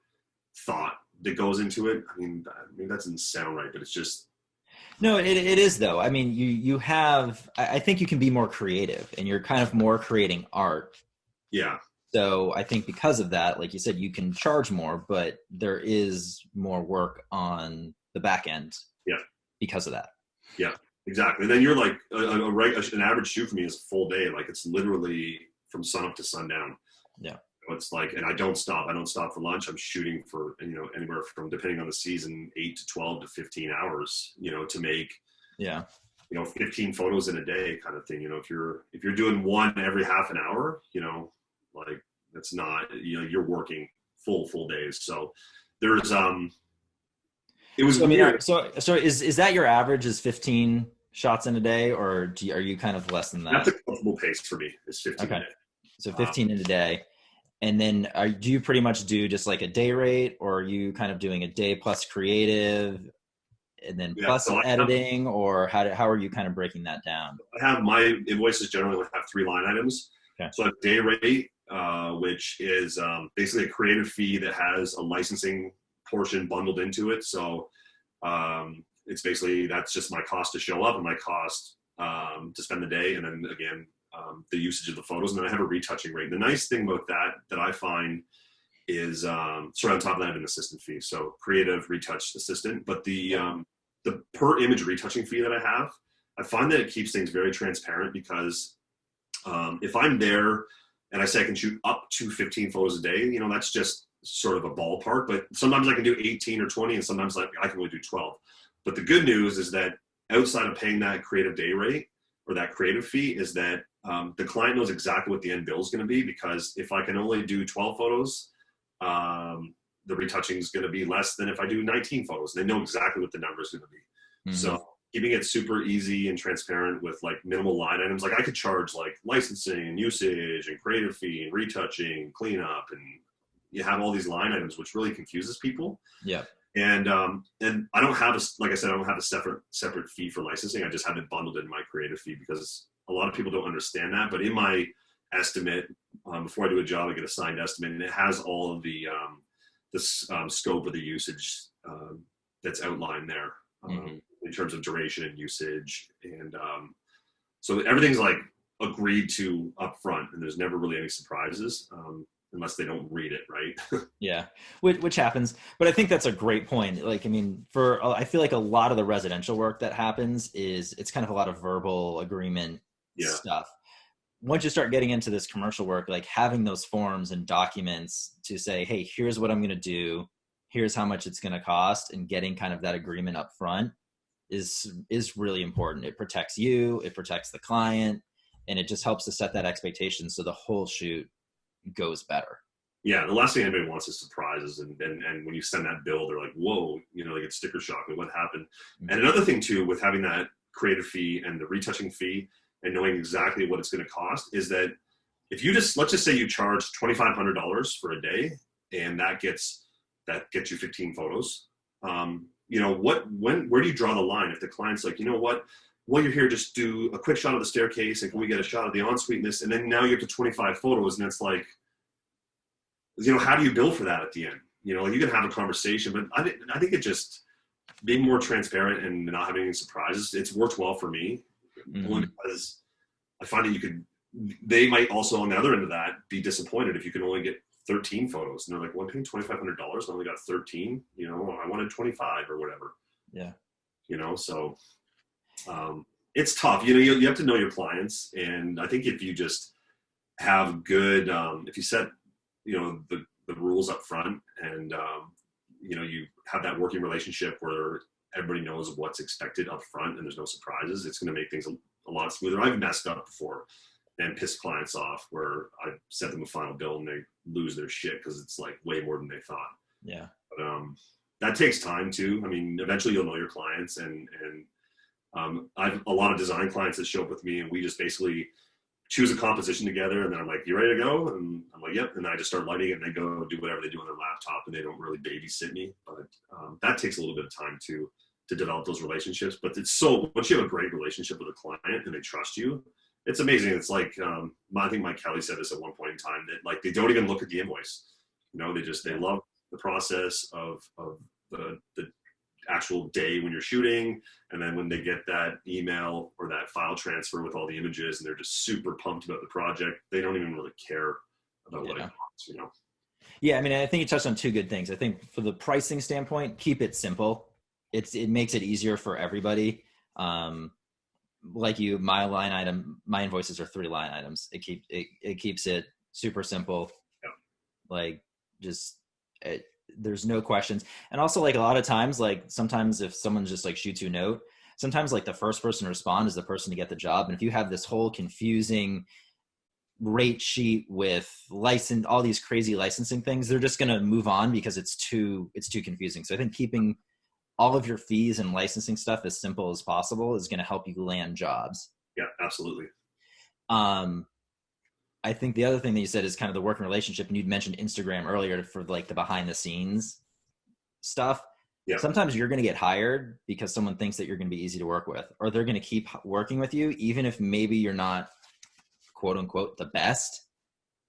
thought that goes into it. That doesn't sound right, but it's just. No, it is though. You have. I think you can be more creative, and you're kind of more creating art. Yeah. So I think because of that, like you said, you can charge more, but there is more work on the back end. Yeah. Because of that. Yeah. Exactly. And then you're like an average shoot for me is a full day. Like it's literally from sun up to sundown. Yeah. It's like, and I don't stop for lunch. I'm shooting for, anywhere from, depending on the season, 8 to 12 to 15 hours, to make, 15 photos in a day kind of thing. If you're doing one every half an hour, like that's not, you're working full days. So there's, it was weird. So is that your average is 15 shots in a day, or are you kind of less than that? That's a comfortable pace for me. Is 15 a day. So 15 in a day. And then do you pretty much do just like a day rate, or are you kind of doing a day plus creative and then plus editing, or how are you kind of breaking that down? I have my invoices generally have 3 line items. Okay. So I have day rate, which is basically a creative fee that has a licensing portion bundled into it. So it's basically, that's just my cost to show up and my cost to spend the day. And then again, the usage of the photos. And then I have a retouching rate. And the nice thing about that I find is, so on top of that, I have an assistant fee. So creative retouch assistant, but the per image retouching fee that I find that it keeps things very transparent, because if I'm there and I say I can shoot up to 15 photos a day, that's just sort of a ballpark, but sometimes I can do 18 or 20, and sometimes I can only do 12. But the good news is that outside of paying that creative day rate or that creative fee is that the client knows exactly what the end bill is going to be, because if I can only do 12 photos, the retouching is going to be less than if I do 19 photos. They know exactly what the number is going to be. Mm-hmm. So keeping it super easy and transparent with like minimal line items. Like I could charge like licensing and usage and creative fee and retouching, cleanup, and you have all these line items, which really confuses people. Yeah. And I don't have like I said, I don't have a separate fee for licensing. I just have it bundled in my creative fee, because a lot of people don't understand that. But in my estimate, before I do a job, I get a signed estimate, and it has all of the scope of the usage that's outlined there in terms of duration and usage. And so everything's like agreed to up front, and there's never really any surprises. unless they don't read it, right? Yeah, which happens. But I think that's a great point. Like, I mean, I feel like a lot of the residential work that happens it's kind of a lot of verbal agreement Yeah. stuff. Once you start getting into this commercial work, like having those forms and documents to say, hey, here's what I'm going to do, here's how much it's going to cost, and getting kind of that agreement up front is really important. It protects you, it protects the client, and it just helps to set that expectation so the whole shoot goes better. Yeah, the last thing anybody wants is surprises, and when you send that bill, they're like, "Whoa," they get sticker shock. Like, what happened? Mm-hmm. And another thing too, with having that creative fee and the retouching fee, and knowing exactly what it's going to cost, is that if you let's just say you charge $2,500 for a day, and that gets you 15 photos. Where do you draw the line? If the client's like, you know what, while you're here, just do a quick shot of the staircase, and can we get a shot of the ensuite in this? And then now you're up to 25 photos, and it's like, how do you bill for that at the end? You can have a conversation, but I think it just being more transparent and not having any surprises, it's worked well for me. Mm-hmm. Only because I find that they might also on the other end of that be disappointed if you can only get 13 photos, and they're like, well, I'm paying $2,500 and I only got 13, I wanted 25 or whatever. Yeah. So it's tough. You have to know your clients. And I think if you just have good, if you set, the rules up front, and, you have that working relationship where everybody knows what's expected up front and there's no surprises, it's going to make things a lot smoother. I've messed up before and pissed clients off where I sent them a final bill and they lose their shit because it's like way more than they thought. Yeah. But that takes time too. I mean, eventually you'll know your clients, and I've a lot of design clients that show up with me, and we just basically choose a composition together, and then I'm like, you ready to go? And I'm like, yep. And I just start lighting it, and they go do whatever they do on their laptop, and they don't really babysit me. But that takes a little bit of time to develop those relationships. But once you have a great relationship with a client and they trust you, it's amazing. It's like, I think Mike Kelly said this at one point in time, that like, they don't even look at the invoice. They love the process of the actual day when you're shooting. And then when they get that email or that file transfer with all the images, and they're just super pumped about the project, they don't even really care about what it costs, Yeah. I mean, I think you touched on two good things. I think for the pricing standpoint, keep it simple. It makes it easier for everybody. Like my invoices are 3 line items. It keeps it super simple. Yeah. Like there's no questions. And also, like, a lot of times, like, sometimes if someone just like shoots you a note, sometimes like the first person to respond is the person to get the job. And if you have this whole confusing rate sheet with all these crazy licensing things, they're just going to move on because it's too confusing. So I think keeping all of your fees and licensing stuff as simple as possible is going to help you land jobs. Yeah, absolutely. I think the other thing that you said is kind of the working relationship, and you'd mentioned Instagram earlier for like the behind the scenes stuff. Yeah. Sometimes you're going to get hired because someone thinks that you're going to be easy to work with, or they're going to keep working with you, even if maybe you're not, quote unquote, the best.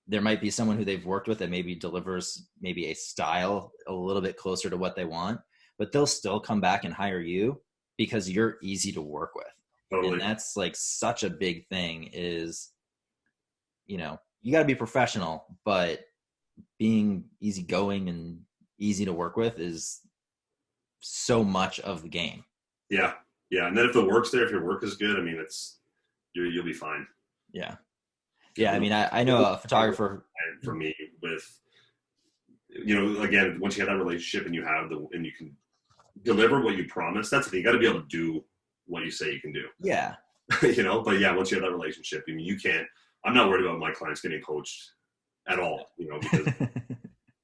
There might be someone who they've worked with that maybe delivers maybe a style a little bit closer to what they want, but they'll still come back and hire you because you're easy to work with. Totally. And that's like such a big thing is, you got to be professional, but being easygoing and easy to work with is so much of the game. Yeah. Yeah. And then if the work's there, if your work is good, I mean, you'll be fine. Yeah. Yeah. I mean, I know a photographer for me with, again, once you have that relationship and and you can deliver what you promise, that's the thing. You got to be able to do what you say you can do. Yeah. But yeah, once you have that relationship, I mean, I'm not worried about my clients getting poached at all, because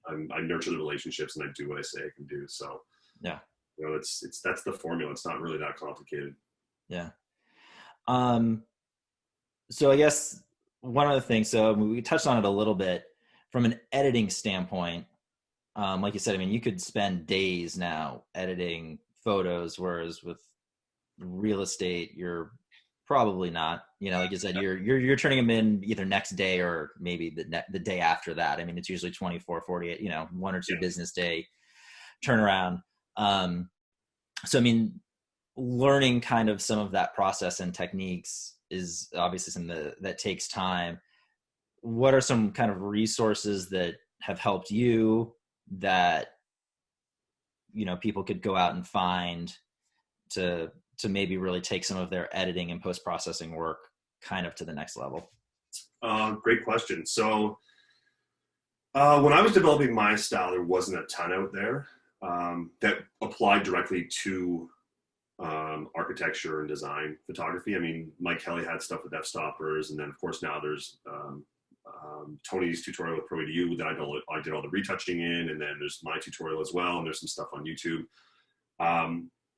I nurture the relationships and I do what I say I can do. So yeah, that's the formula. It's not really that complicated. Yeah. So I guess one other thing, so we touched on it a little bit from an editing standpoint. Like you said, I mean, you could spend days now editing photos, whereas with real estate, you're probably not, like you said, you're turning them in either next day or maybe the day after that. I mean, it's usually 24, 48, 1 or 2 business day turnaround. So, I mean, learning kind of some of that process and techniques is obviously something that takes time. what are some kind of resources that have helped you that, you know, people could go out and find to maybe really take some of their editing and post-processing work kind of to the next level? Great question. So when I was developing my style, there wasn't a ton out there that applied directly to architecture and design photography. I mean, Mike Kelly had stuff with f-stoppers, and then of course now there's Tony's tutorial with Pro EDU that I did all the retouching in, and then there's my tutorial as well, and there's some stuff on YouTube.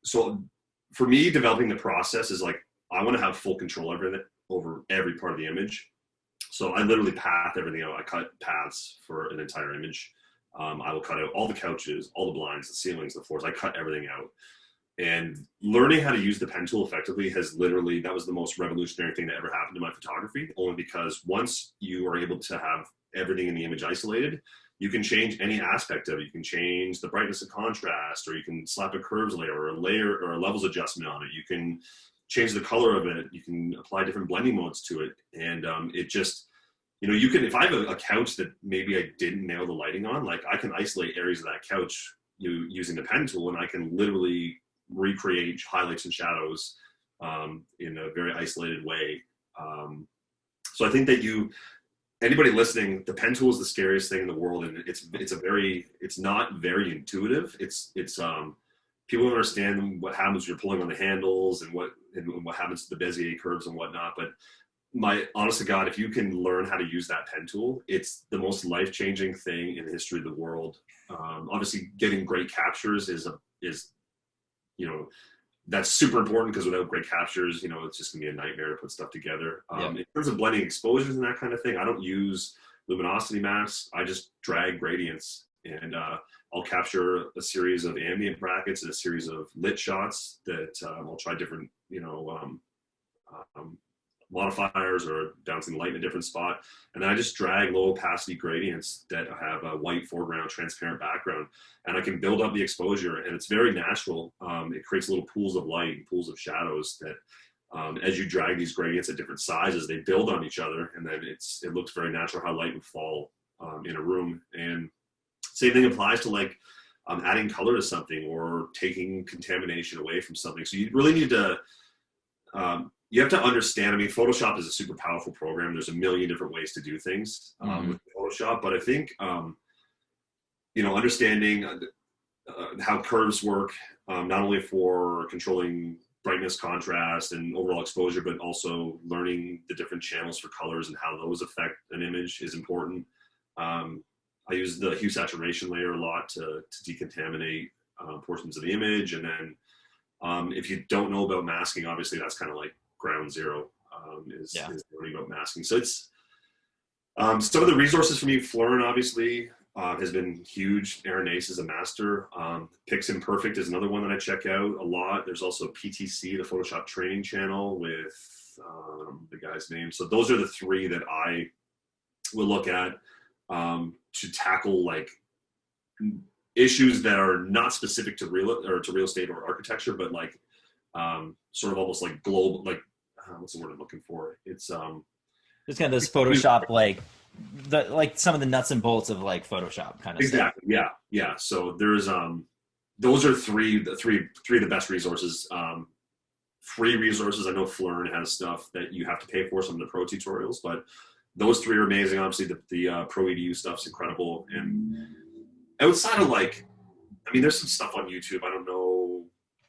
So for me, developing the process is like, I want to have full control over every part of the image. So I literally path everything out. I cut paths for an entire image. I will cut out all the couches, all the blinds, the ceilings, the floors. I cut everything out. And learning how to use the pen tool effectively that was the most revolutionary thing that ever happened to my photography, only because once you are able to have everything in the image isolated, you can change any aspect of it. You can change the brightness and contrast, or you can slap a curves layer or a levels adjustment on it. You can change the color of it. You can apply different blending modes to it. And it just, you know, you can, if I have a couch that maybe I didn't nail the lighting on, like I can isolate areas of that couch using the pen tool, and I can literally recreate highlights and shadows in a very isolated way. So I think that anybody listening, the pen tool is the scariest thing in the world, and it's not very intuitive. It's people don't understand what happens when you're pulling on the handles and what happens to the Bezier curves and whatnot. But my honest to God, if you can learn how to use that pen tool, it's the most life-changing thing in the history of the world. Obviously, getting great captures is you know, that's super important, because without great captures, you know, it's just gonna be a nightmare to put stuff together. In terms of blending exposures and that kind of thing, I don't use luminosity masks. I just drag gradients, and I'll capture a series of ambient brackets and a series of lit shots that I'll try different, you know, modifiers or bouncing light in a different spot. And then I just drag low opacity gradients that have a white foreground, transparent background, and I can build up the exposure, and it's very natural. It creates little pools of light, pools of shadows that as you drag these gradients at different sizes, they build on each other, and then it looks very natural how light would fall in a room. And same thing applies to like adding color to something or taking contamination away from something. So you really need to you have to understand. I mean, Photoshop is a super powerful program. There's a million different ways to do things with Photoshop, but I think you know, understanding how curves work, not only for controlling brightness, contrast, and overall exposure, but also learning the different channels for colors and how those affect an image is important. I use the hue saturation layer a lot to decontaminate portions of the image, and then if you don't know about masking, obviously that's kind of like ground zero is learning about masking. So it's some of the resources for me. Florin obviously has been huge. Aaron Ace is a master. Pix Imperfect is another one that I check out a lot. There's also PTC, the Photoshop training channel, with the guy's name. So those are the three that I will look at to tackle like issues that are not specific to real estate or architecture, but like sort of almost like global, like what's the word I'm looking for? It's kind of this Photoshop, like some of the nuts and bolts of like Photoshop kind of exactly stuff. Yeah. So there's those are three of the best resources. Free resources, I know Florin has stuff that you have to pay for, some of the pro tutorials, but those three are amazing. Obviously the Pro EDU stuff's incredible. And outside of like, I mean, there's some stuff on YouTube. I don't know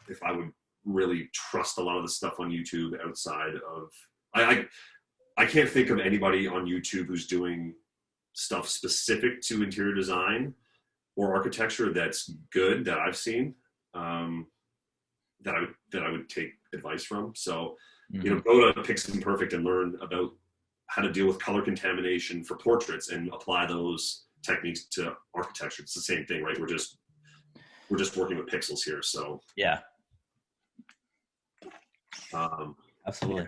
if I would really trust a lot of the stuff on YouTube outside of, I can't think of anybody on YouTube who's doing stuff specific to interior design or architecture that's good that I've seen, that I would take advice from. So, you know, go to Pix Imperfect and learn about how to deal with color contamination for portraits and apply those techniques to architecture. It's the same thing, right? We're just working with pixels here. So yeah. Absolutely.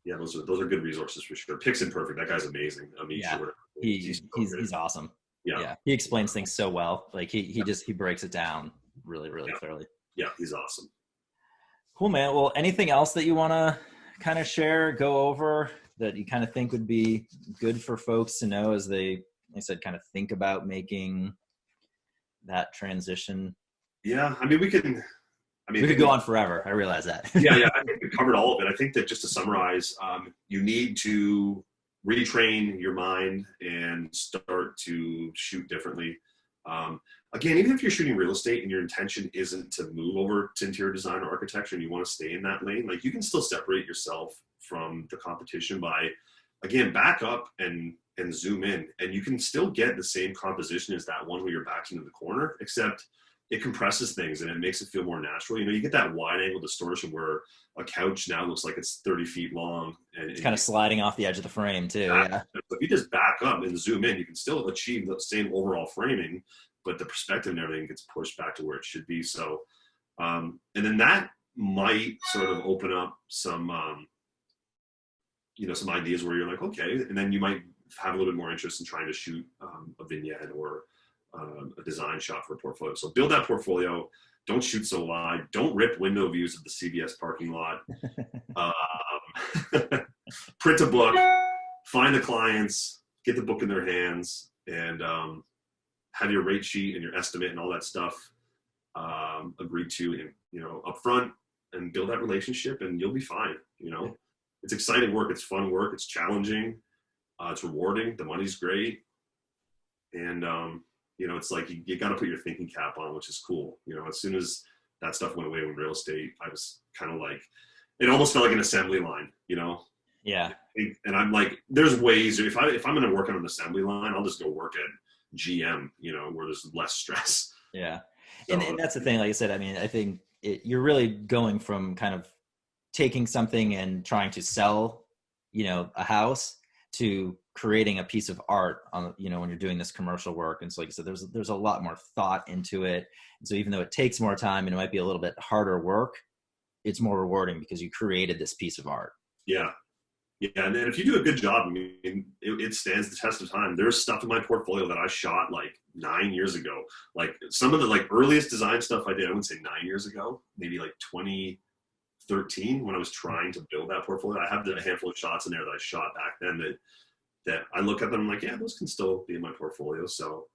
Yeah, those are good resources for sure. Pix Imperfect, that guy's amazing. I mean, yeah. He's awesome. Yeah. He explains things so well. Like he breaks it down really, really clearly. Yeah, he's awesome. Cool, man. Well, anything else that you want to kind of share, go over that you kind of think would be good for folks to know as they, like I said, kind of think about making that transition? Yeah, I mean, we could go on forever. I realize that. Yeah, I think we covered all of it. I think that just to summarize, you need to retrain your mind and start to shoot differently. Again, even if you're shooting real estate and your intention isn't to move over to interior design or architecture and you want to stay in that lane, like you can still separate yourself from the competition by, again, back up and zoom in, and you can still get the same composition as that one where you're backed into the corner, except it compresses things and it makes it feel more natural. You get that wide angle distortion where a couch now looks like it's 30 feet long. And it's kind of sliding off the edge of the frame too. Yeah. If you just back up and zoom in, you can still achieve the same overall framing, but the perspective and everything gets pushed back to where it should be. So, and then that might sort of open up some, some ideas where you're like, okay, and then you might have a little bit more interest in trying to shoot a vignette or a design shot for a portfolio. So build that portfolio. Don't shoot so wide. Don't rip window views of the CVS parking lot. Print a book. Find the clients. Get the book in their hands, and have your rate sheet and your estimate and all that stuff agreed to, up front, and build that relationship, and you'll be fine. It's exciting work. It's fun work. It's challenging. It's rewarding. The money's great, and it's like you got to put your thinking cap on, which is cool. As soon as that stuff went away in real estate, I was kind of like, it almost felt like an assembly line, Yeah. And I'm like, there's ways. If I'm going to work on an assembly line, I'll just go work at GM, where there's less stress. Yeah. So, and that's the thing. Like I said, I mean, I think you're really going from kind of taking something and trying to sell, a house, to creating a piece of art on, when you're doing this commercial work. And so, like I said, there's a lot more thought into it. And so even though it takes more time and it might be a little bit harder work, it's more rewarding because you created this piece of art. Yeah. Yeah. And then if you do a good job, I mean, it stands the test of time. There's stuff in my portfolio that I shot like 9 years ago. Like some of the earliest design stuff I did, I wouldn't say 9 years ago, maybe like 2013 when I was trying to build that portfolio. I have a handful of shots in there that I shot back then that I look at them, I'm like, yeah, those can still be in my portfolio. So,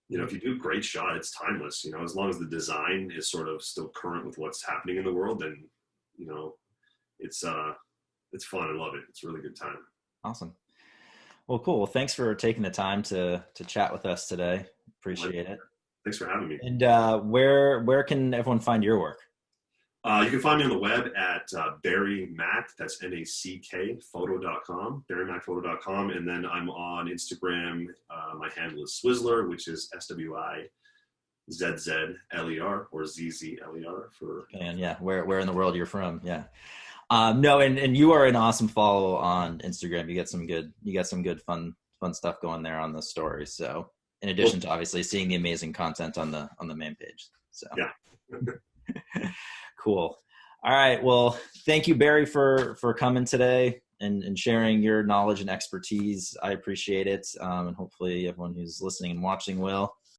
if you do a great shot, it's timeless, as long as the design is sort of still current with what's happening in the world, then, it's fun. I love it. It's a really good time. Awesome. Well, cool. Well, thanks for taking the time to chat with us today. Appreciate it. Thanks for having me. And where can everyone find your work? You can find me on the web at Barry Mac, that's MACK, photo.com, barrymackphoto.com. And then I'm on Instagram. My handle is Swizzler, which is SWIZZZLER or ZZLER for. And yeah, where in the world you're from. Yeah. No, and you are an awesome follow on Instagram. You get some good fun stuff going there on the stories. So in addition to obviously seeing the amazing content on the main page. So yeah. Cool. All right. Well, thank you, Barry, for coming today and sharing your knowledge and expertise. I appreciate it. And hopefully everyone who's listening and watching will.